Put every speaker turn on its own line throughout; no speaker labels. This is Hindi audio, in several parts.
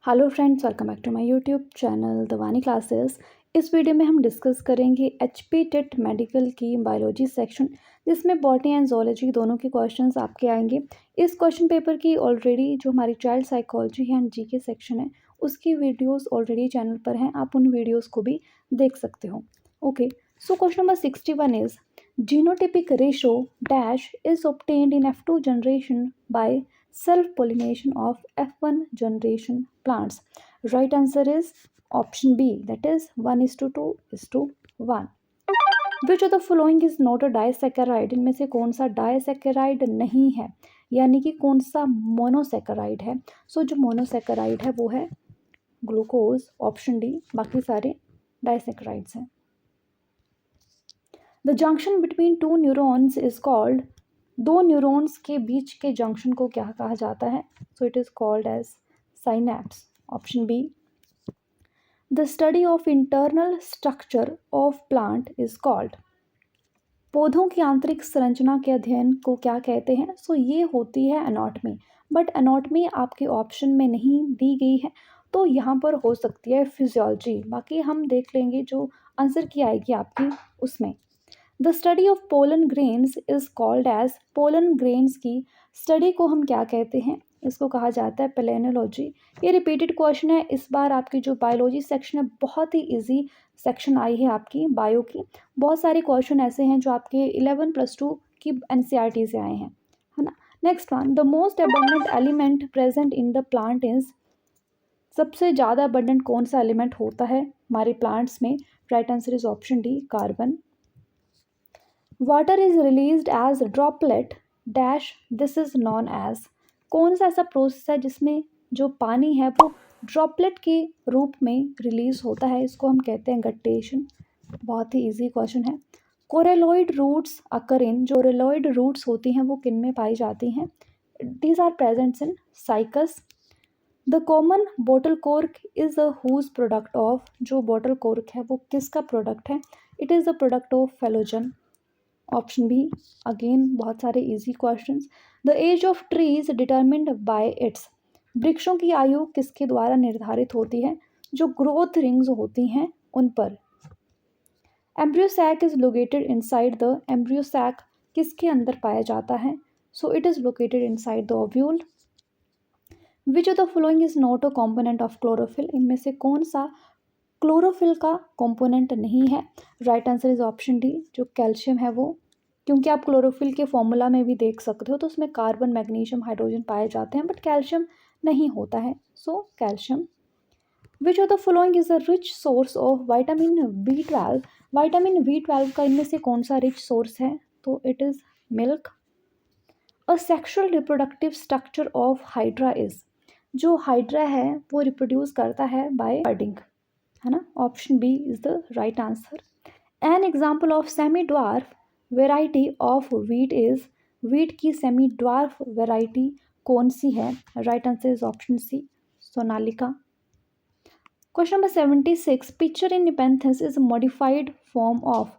Hello friends, welcome back to my YouTube channel Dawani classes. इस वीडियो में हम डिस्कस करेंगे एचपी टेट मेडिकल की बायोलॉजी सेक्शन, जिसमें बॉटनी एंड जोलॉजी दोनों के क्वेश्चंस आपके आएंगे। इस क्वेश्चन पेपर की ऑलरेडी जो हमारी child psychology and GK section है उसकी वीडियोस ऑलरेडी चैनल पर हैं, आप उन वीडियोस को भी देख सकते हो। Okay, so question number 61 is genotypic ratio dash is obtained in F2 generation by self-pollination of F1 generation plants. Right answer is option B, that is 1:2:1. Which of the following is not a disaccharide? इनमें से कौन सा डायसेकेराइड नहीं है, यानी कि कौन सा मोनोसेकेराइड है? सो जो मोनोसेकेराइड है वो है ग्लूकोज, ऑप्शन डी। बाकी सारे डायसेकेराइड्स हैं। The junction between two neurons is called, दो न्यूरॉन्स के बीच के जंक्शन को क्या कहा जाता है? So it is called as synapse, option B. The study of internal structure of plant is called, पौधों की आंतरिक संरचना के अध्ययन को क्या कहते हैं? सो ये होती है एनाटॉमी, बट एनाटॉमी आपके ऑप्शन में नहीं दी गई है, तो यहाँ पर हो सकती है फिजियोलॉजी। बाकी हम देख लेंगे जो आंसर की आएगी आपकी उसमें। The study of pollen grains is called as, pollen grains की स्टडी को हम क्या कहते हैं? इसको कहा जाता है पेलेनोलॉजी। ये रिपीटेड क्वेश्चन है, इस बार आपकी जो बायोलॉजी सेक्शन है बहुत ही इजी सेक्शन आई है आपकी बायो की। बहुत सारे क्वेश्चन ऐसे हैं जो आपके 11+2 की एनसीईआरटी से आए हैं, है ना। Next one, the most abundant element present in the plant is, सबसे ज़्यादा अबंडेंट कौन सा एलिमेंट होता है हमारे प्लांट्स में? Right answer is option D, carbon. Water is released as droplet dash this is known as, कौन सा ऐसा प्रोसेस है जिसमें जो पानी है वो ड्रॉपलेट के रूप में रिलीज होता है? इसको हम कहते हैं गट्टेशन। बहुत ही इजी क्वेश्चन है। कोरेलॉइड रूट्स अकर इन, जो कोरेलॉइड रूट्स होती हैं वो किन में पाई जाती हैं? These are presents in Cycas. The common bottle cork is a whose product of, जो बॉटल कॉर्क है वो किसका प्रोडक्ट है? It is the product of phellogen, option B. Again बहुत सारे easy questions. The age of tree is determined by its, वृक्षों की आयु किसके द्वारा निर्धारित होती है? जो ग्रोथ रिंग्स होती हैं उन पर। Embryo sac is located inside the, embryo sac किसके अंदर पाया जाता है? So it is located inside the ovule. Which of the following is not a component of chlorophyll, इनमें से कौन सा क्लोरोफिल का कंपोनेंट नहीं है? Right answer is option D, जो कैल्शियम है वो, क्योंकि आप क्लोरोफिल के फॉर्मूला में भी देख सकते हो तो उसमें कार्बन, मैग्नीशियम, हाइड्रोजन पाए जाते हैं, बट कैल्शियम नहीं होता है, so calcium. Which of the following is a rich source of vitamin B12, vitamin B12 का इनमें से कौन सा रिच सोर्स है? तो it is milk. Asexual reproductive structure of hydra is, जो हाइड्रा है वो रिप्रोड्यूस करता है बाय बर्डिंग, है ना। Option B is the right answer. An example of semi dwarf variety of wheat is, wheat की सेमी ड्वार्फ वेराइटी कौन सी है? Right answer is option C, Sonalika. Question number 76, picture in Nepenthes is modified form of,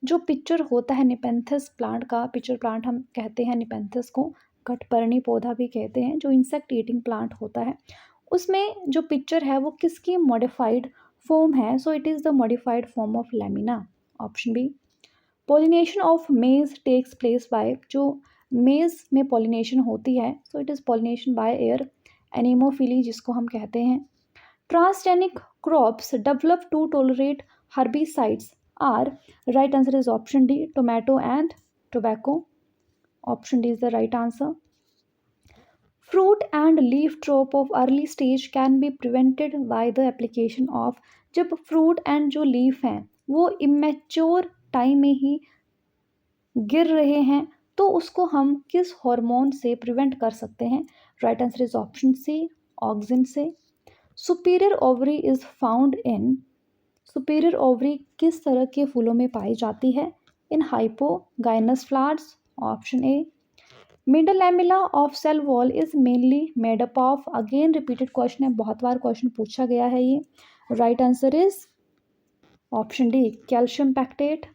जो पिक्चर होता है निपेंथस प्लांट का, पिक्चर प्लांट हम कहते हैं निपेंथस को, कठपर्णी पौधा भी कहते हैं, जो इंसेक्ट ईटिंग प्लांट होता है, उसमें जो पिक्चर है वो किसकी मॉडिफाइड फॉर्म है? So it is the modified form of lamina, option B. Pollination of maize takes place by, जो मेज में पॉलिनेशन होती है, so it is pollination by air, anemophily जिसको हम कहते हैं। Transgenic crops develop to tolerate herbicides are, right answer is option D, tomato and tobacco, option D is the right answer. Fruit and leaf drop of early stage can be prevented by the application of, जब फ्रूट एंड जो लीफ हैं वो इमेच्योर टाइम में ही गिर रहे हैं तो उसको हम किस हार्मोन से प्रिवेंट कर सकते हैं? Right answer is option C, auxin से। Superior ovary is found in, superior ovary किस तरह के फूलों में पाई जाती है? In hypogynous flowers, option A. Middle lamella of cell wall is mainly made up of, again repeated question है, बहुत बार क्वेश्चन पूछा गया है ये। Right answer is option D, calcium pectate.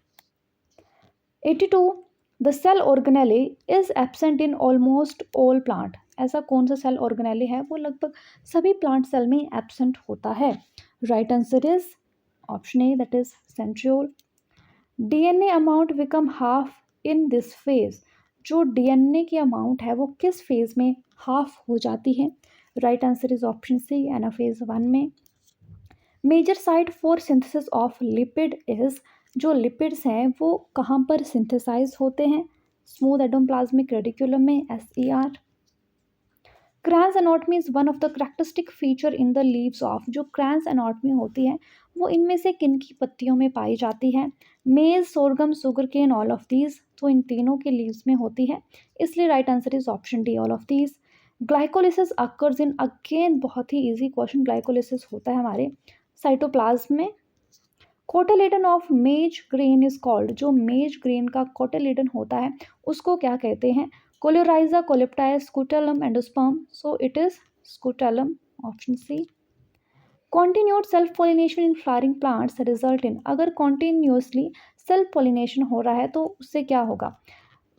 82, the cell organelle is absent in almost all plant, ऐसा कौन सा सेल ऑर्गेनेले है वो लगभग सभी प्लांट सेल में एब्सेंट होता है? Right answer is option A, that is centriole. DNA amount become half in this phase, जो डीएनए की अमाउंट है वो किस फेज में हाफ हो जाती है? Right answer is option C, anaphase 1 में। Major site for synthesis of lipid is, जो लिपिड्स हैं वो कहाँ पर सिंथेसाइज होते हैं? स्मूथ एंडोप्लाज्मिक रेटिकुलम में, SER। Kranz anatomy is one of the characteristic feature in the leaves of, जो क्रैंस एनाटॉमी होती है वो इनमें से किन की पत्तियों में पाई जाती है? Maize, sorghum, sugar cane, all of these, तो इन तीनों के लीव्स में होती है, इसलिए right answer is option D, all of these. Glycolysis occurs in, again बहुत ही इजी क्वेश्चन, ग्लाइकोलिसिस होता है हमारे साइटोप्लाज्म में। कोटिलेडन ऑफ मेज ग्रेन इज कॉल्ड, जो मेज ग्रेन का कोटिलेडन होता है उसको क्या कहते हैं? Coleorhiza, coleoptile, scutellum, endosperm, so it is scutellum, option C. Continued self pollination in flowering plants result in, अगर कॉन्टिन्यूसली सेल्फ पॉलिनेशन हो रहा है तो उससे क्या होगा?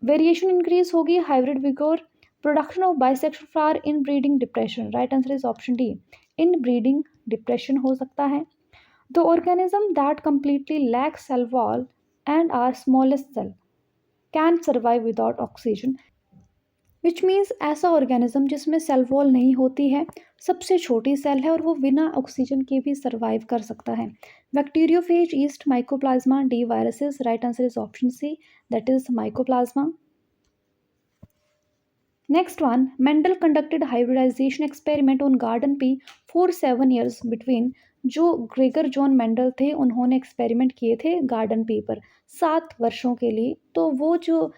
वेरिएशन इंक्रीज होगी, hybrid vigour, production of bisexual flower, inbreeding depression. Right answer is option D, inbreeding depression हो सकता है। The organism that completely lacks cell wall and are smallest cell can survive without oxygen, which means ऐसा ऑर्गेनिज्म जिसमें सेल वॉल नहीं होती है, सबसे छोटी सेल है और वो बिना ऑक्सीजन के भी सर्वाइव कर सकता है। Bacteriophage, yeast, mycoplasma, D viruses. Right answer is option C, that is mycoplasma. Next one, Mendel conducted hybridization experiment on garden pea for 7 years between, जो ग्रेगर जॉन मेंडल थे उन्होंने एक्सपेरिमेंट किए थे गार्डन पी पर 7 वर्षों के लिए, तो वो जो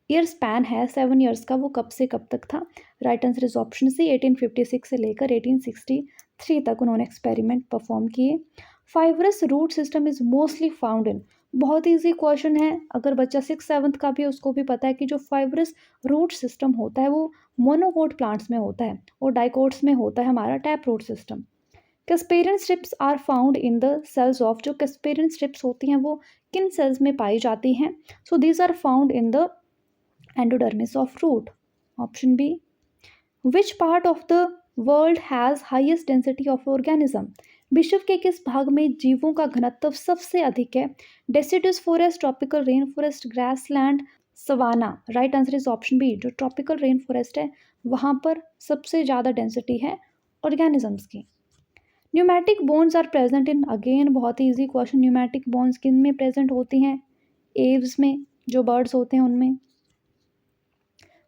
ईयर स्पैन है 7 ईयर्स का वो कब से कब तक था? Right answer is option C, 1856 से लेकर 1863 तक उन्होंने एक्सपेरिमेंट परफॉर्म किए। Fibrous root system is mostly found in, बहुत ईजी क्वेश्चन है, अगर बच्चा 6th-7th का भी उसको भी पता है कि जो फाइब्रस रूट सिस्टम होता है वो मोनोकोट प्लांट्स में होता है और डाइकोट्स में होता है हमारा tap root system. Casparian strips are found in the cells of, जो कैस्पेरियन स्ट्रिप्स होती हैं वो किन सेल्स में पाई जाती हैं? So these are found in the endodermis of root, option B. Which part of the world has highest density of organism, विश्व के किस भाग में जीवों का घनत्व सबसे अधिक है? Deciduous forest, tropical rain forest, grassland, savanna. Right answer is option B, जो ट्रॉपिकल रेन फॉरेस्ट है वहाँ पर सबसे ज़्यादा डेंसिटी है ऑर्गेनिजम्स की। Pneumatic bones are present in, again बहुत ही ईजी क्वेश्चन, न्यूमेटिक बोन्स किन में प्रेजेंट होती हैं? एव्स में, जो बर्ड्स होते हैं उनमें।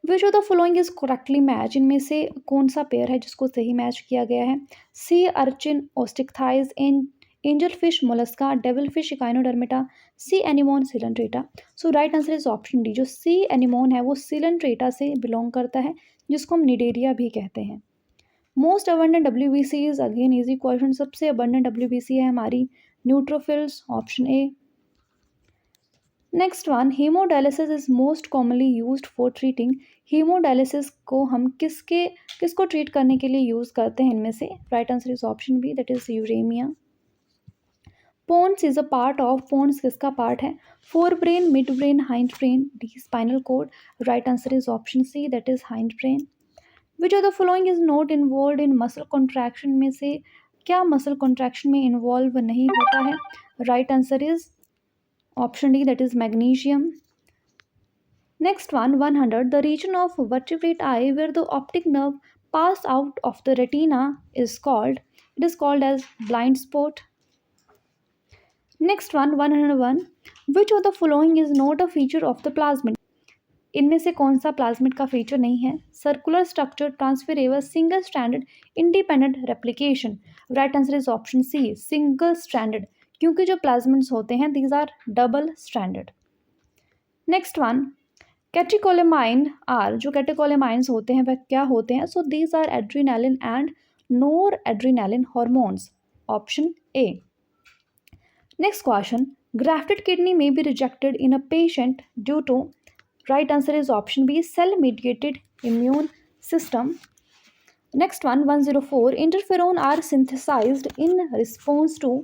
विच of the following is correctly match, इनमें से कौन सा पेयर है जिसको सही मैच किया गया है? Sea urchin, Osteichthyes, angel fish, Mollusca, devil fish, Echinodermata, sea anemone, Coelenterata. So right answer is option D, जो सी एनिमोन है वो सिलेंट्रेटा से बिलोंग करता है, जिसको हम निडेरिया भी कहते हैं। Most abundant WBC is, again easy question, सबसे अबंडेंट WBC है हमारी neutrophils, option A. Next one, haemodialysis is most commonly used for treating, haemodialysis को हम किसको ट्रीट करने के लिए यूज़ करते हैं इनमें से? Right answer is option B, that is uremia. Pons is a part of, pons किसका पार्ट है? Fore brain, mid brain, hind brain, D spinal cord. Right answer is option C, that is hind brain. Which of the following is not involve in muscle contraction, में से क्या मसल कॉन्ट्रैक्शन में इन्वॉल्व नहीं होता है? Right answer is option D, that is magnesium. Next one, 100. The region of vertebrate eye where the optic nerve passed out of the retina is called, it is called as blind spot. Next one, 101. Which of the following is not a feature of the plasmid? इनमें से कौन सा प्लाज्मिड का फीचर नहीं है? Circular structure, transferable, single stranded, independent replication. Right answer is option C, single stranded, क्योंकि जो प्लाज्मिड्स होते हैं these are double stranded. Next one, catecholamine are, जो कैटेकोलेमाइंस होते हैं वह क्या होते हैं? So these are adrenaline and noradrenaline hormones, option A. Next question, grafted kidney में be rejected in a patient due to, right answer is option B, cell mediated immune system. Next one, 104. Interferon are synthesized in response to,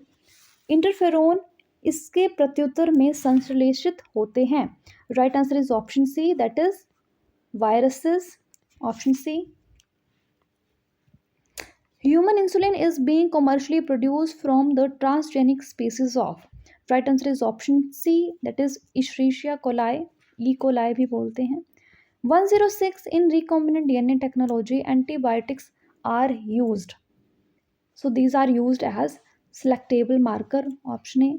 interferon इसके प्रत्युत्तर में संश्लेषित होते हैं। Right answer is option C, that is viruses, option C. Human insulin is being commercially produced from the transgenic species of. Right answer is option C, that is Escherichia coli, E. coli भी बोलते हैं. 106 in recombinant DNA technology, antibiotics are used. So these are used as selectable marker. Option A.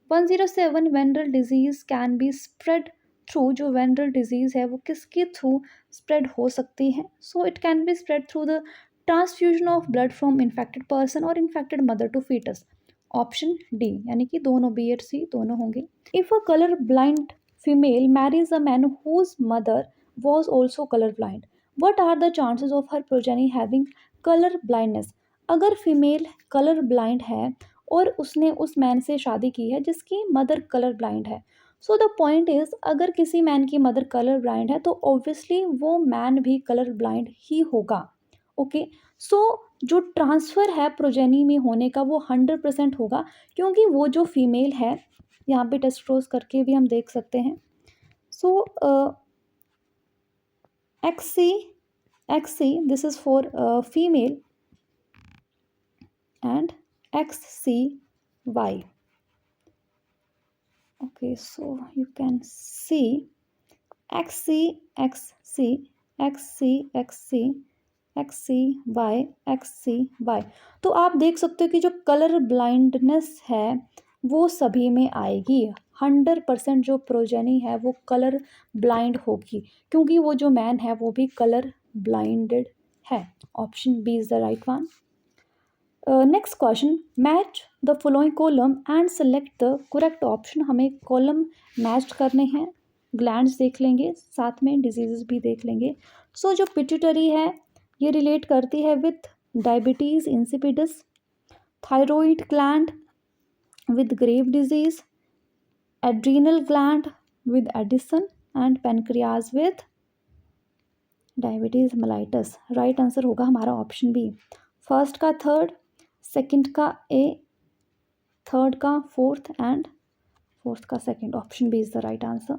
107 venereal disease can be spread through. जो venereal disease है वो किसके थ्रू spread हो सकती है? So it can be spread through the transfusion of blood from infected person or infected mother to fetus. Option D, यानी कि दोनों बी और सी दोनों होंगे. If a colour blind female marries a man whose mother was also color blind, what are the chances of her progeny having color blindness? अगर फीमेल कलर ब्लाइंड है और उसने उस मैन से शादी की है जिसकी मदर कलर ब्लाइंड है, सो द पॉइंट इज अगर किसी मैन की मदर कलर ब्लाइंड है तो ऑब्वियसली वो मैन भी कलर ब्लाइंड ही होगा. ओके, सो जो ट्रांसफ़र है प्रोजेनी में होने का वो 100% होगा, क्योंकि वो जो फीमेल है, यहाँ पे टेस्ट क्रोस करके भी हम देख सकते हैं. सो XC this is for female and XCY. Okay, so you can see XC XC XC XC XCY XCY. तो आप देख सकते हो कि जो कलर ब्लाइंडनेस है वो सभी में आएगी. 100% जो प्रोजेनी है वो कलर ब्लाइंड होगी, क्योंकि वो जो मैन है वो भी कलर ब्लाइंडेड है. Option B is the right one. Next question, match the following column and select the correct option. हमें कॉलम मैच करने हैं. ग्लैंड्स देख लेंगे, साथ में डिजीज़ भी देख लेंगे. सो जो पिट्यूटरी है ये रिलेट करती है with diabetes insipidus, thyroid gland with grave disease, adrenal gland with Addison and pancreas with diabetes mellitus. Right answer होगा हमारा ऑप्शन बी. फर्स्ट का थर्ड, सेकंड का ए, थर्ड का फोर्थ एंड फोर्थ का second. Option B is the right answer.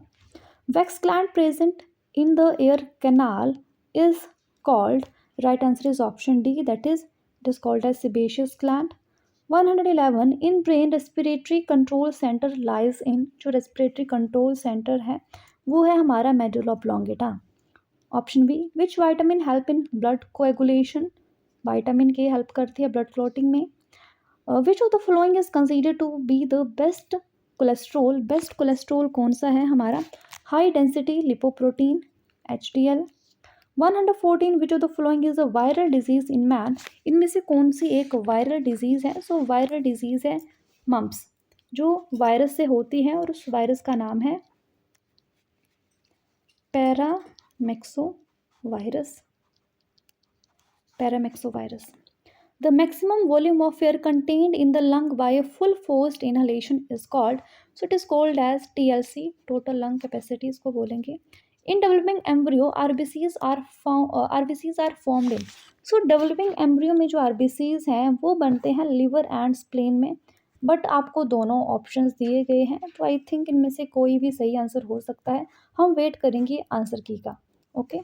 Wax gland present in the ear canal is called. Right answer is option D, that is it is called as sebaceous gland. 111 in brain respiratory control centre lies in. जो रेस्पिरेटरी कंट्रोल सेंटर है वो है हमारा medulla oblongata. Option B. Which vitamin help in blood coagulation. Vitamin K help करती है ब्लड क्लॉटिंग में. Which of the following is consider to be the best cholesterol. Best cholesterol कौन सा है हमारा? High density lipoprotein HDL. 114 which of the following is a viral disease in man. इनमें से कौन सी एक वायरल डिजीज़ है? सो वायरल डिजीज़ है मम्प्स, जो वायरस से होती है और उस वायरस का नाम है paramyxovirus. Paramyxovirus. The maximum volume of air contained in the lung by a full forced inhalation is called. So it is called as TLC, total lung capacity इसको बोलेंगे. In developing embryo, RBCs are formed in. So developing embryo में जो RBCs हैं वो बनते हैं लिवर एंड स्प्लेन में. बट आपको दोनों ऑप्शंस दिए गए हैं, तो आई थिंक इनमें से कोई भी सही आंसर हो सकता है. हम वेट करेंगे आंसर की का. Okay,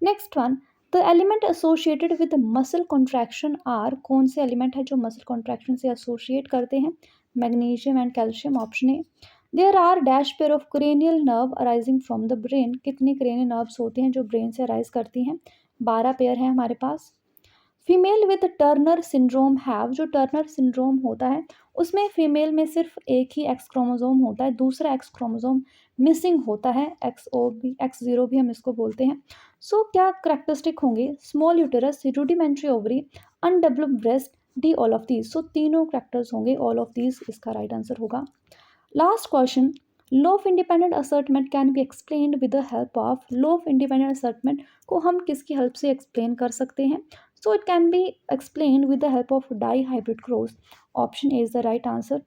next one, the element associated with muscle contraction are. कौन से एलिमेंट है जो मसल कॉन्ट्रैक्शन से एसोसिएट करते हैं? Magnesium and calcium. Option A. There are dash pair of cranial nerve arising from the brain. कितने क्रेनियल नर्व्स होते हैं जो ब्रेन से अराइज करती हैं? 12 पेयर हैं हमारे पास. Female with Turner syndrome have. जो टर्नर सिंड्रोम होता है उसमें फीमेल में सिर्फ एक ही एक्स क्रोमोजोम होता है, दूसरा एक्स क्रोमोजोम मिसिंग होता है. X0 भी हम इसको बोलते हैं. सो क्या करेक्टरिस्टिक होंगे? Small uterus, rudimentary ovary, undeveloped breast, D all of these. So तीनों करेक्टर्स होंगे, ऑल ऑफ दीज इसका राइट आंसर होगा. Last question, law of independent assortment can be explained with the help of. Law of independent assortment को हम किसकी हेल्प से एक्सप्लेन कर सकते हैं? So it can be explained with the help of dihybrid cross. Option A is the right answer.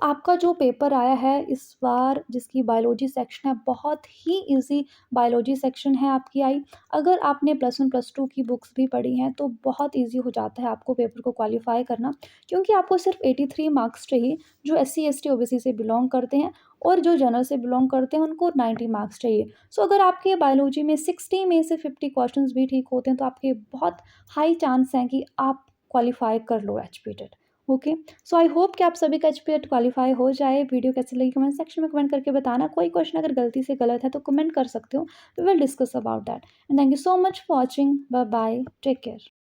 आपका जो पेपर आया है इस बार जिसकी बायोलॉजी सेक्शन है, बहुत ही ईज़ी बायोलॉजी सेक्शन है आपकी आई। अगर आपने प्लस 1 प्लस 2 की बुक्स भी पढ़ी हैं तो बहुत ईज़ी हो जाता है आपको पेपर को क्वालीफ़ाई करना, क्योंकि आपको सिर्फ 83 मार्क्स चाहिए। जो एससी, एसटी, ओबीसी से बिलॉन्ग करते हैं और जो जनरल से बिलॉन्ग करते हैं उनको 90 मार्क्स चाहिए। अगर आपके बायोलॉजी में 60 में से 50 क्वेश्चंस भी ठीक होते हैं तो आपके बहुत हाई चांस हैं कि आप क्वालीफ़ाई कर लो एचपीटेट। ओके। आई होप कि आप सभी का एचपीएट क्वालीफाई हो जाए। वीडियो कैसी लगी कमेंट सेक्शन में कमेंट करके बताना। कोई क्वेश्चन अगर गलती से गलत है तो कमेंट कर सकते हो। We will discuss about that. And thank you so much for watching. Bye bye, take care.